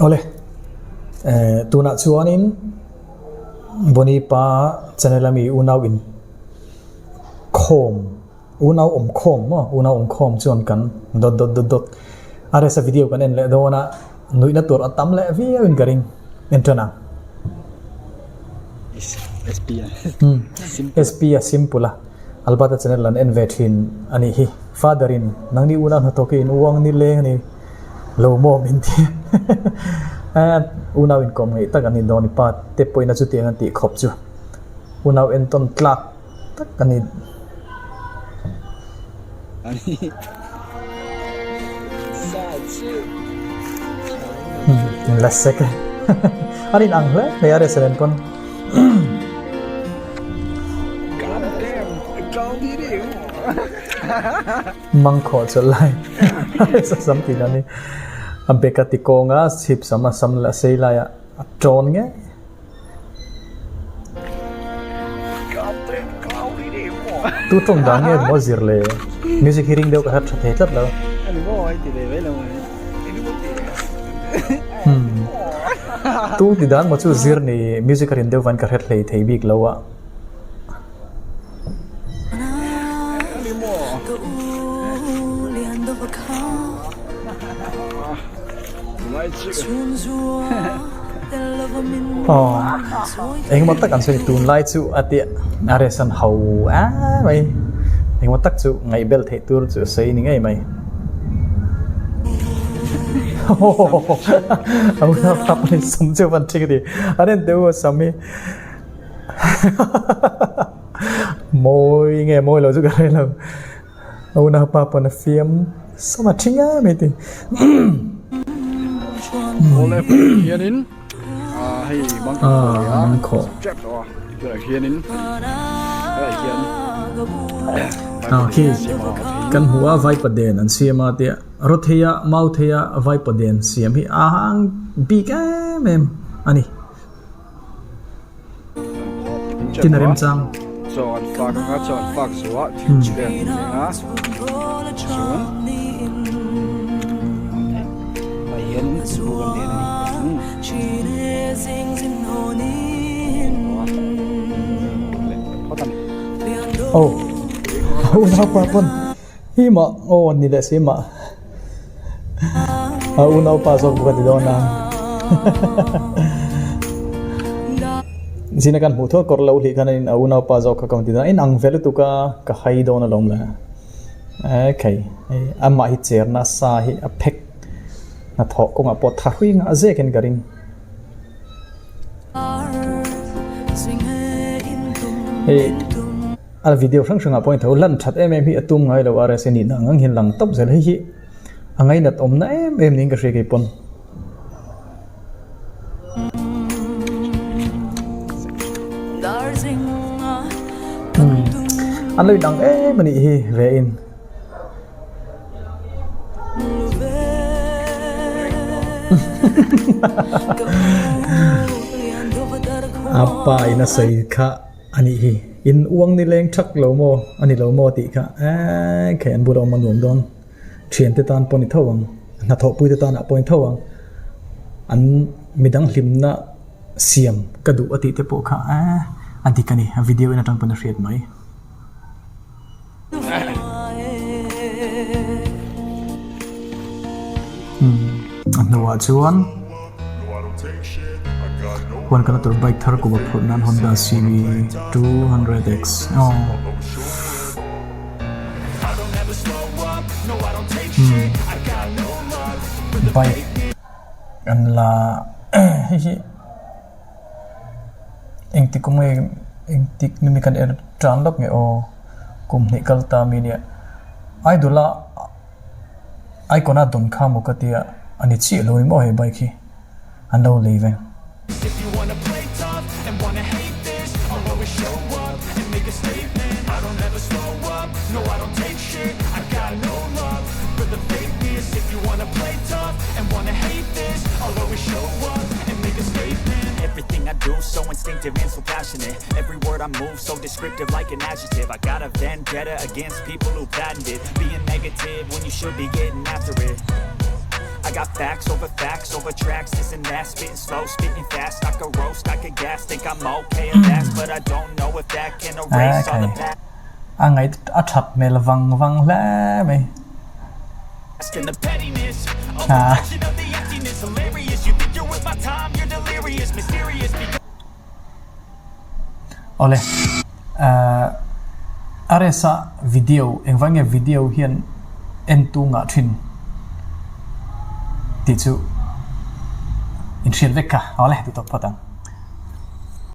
ole tuna chuanin boni pa chanelami unaw in khom unaw khom mo unaw khom chuan kan dot are sa video kan en le dona nuina tur atam le vi in garing entrana SP simple albata channel lan en vethin ani hi fatherin nangni una na to ke uang ni le ni lo mo min ti una in kom ngai tak ani doni pa te poina chu tiang ti khop chu una en ton tlak tak ani la sek ani ang le ne are seren kon mangkho chalai sa samti nani ambeka tikonga sip sama samla seila ya tron nge tu tong dang nge mo zirle music hearing deu ka hat the tlat lo ani mo ai ti le lo tu ti dan mo chu zir ni music hearing deu van ka het le thei bik lo wa anh muốn tắc ăn xoay tùn lại chú à tiện à để sân hầu mày anh muốn tắc chú ngày bel thể tour chú xây ní ngày mày ông nào pháp này sống chưa văn chơi đi à đến đâu sao mi môi nghe môi là chú cái là ông nào pháp này phim sao mà chính á mày thì ole hienin hei mangkho chep to cái hienin cái hien khi kan hua vai paden an siama te rothia mauthia vai paden siam hi ahang big mem ani tinarem chang chọn phak suwa chicken ha chọn hien bukan dia unau pa pon hi ma ni le si ma unau pa so bukan di dona sinakan mu tho korlo li kanin unau pa zo ka kaunti na in ang velu tu ka hai dona lom la okay amma hi cherna sa hi apek na tho ko nga pot tha hui nga ze ken garing al video sang sanga point tho lan that em hi atum ngai lo are se ni na ngang hin lang top zel hi angai nat om na em ning ka se ke pon an loi dang mani hi ve in apa ina sai kha ani hi in uang ni leng thak lo mo ani lo mo ti kha khen bu ro manum don thian te tan poni thawang na tho pui te tan a point thawang an midang hlimna siam kadu ati te po kha adikani video ina tang pon riat mai Nawa chuan one kana tur bike thar ko ba phurnan Honda CB 200X bike an la hi engti kumai engti nimi kan tran lok nge o kum ni kalta mi ne ai dula ai kona don khamu katia ani chi loi mo he bike hi an lo leaving if you wanna play tough and wanna hate this I'll always show up and make a statement I don't ever slow up no I don't take shit I got no love for the fakeness if you wanna play tough and wanna hate this I'll always show up and make a statement everything I do so instinctive and so passionate every word I move so descriptive like an adjective I got a vendetta against people who patented being negative when you should be getting after it I got facts over tracks, this and that, spitting slow, spitting fast. I could roast, I could gas, think I'm okay at last, but I don't know if that can erase all the past. Ngay thật mày là văng lẽ mày. And the pettiness, a reflection of the emptiness. Hilarious, you think you're worth my time, you're delirious, mysterious. Ole, aresa video, engvange video hian entu nga thin. Ti chu in shil vekka, ole tu tok patang.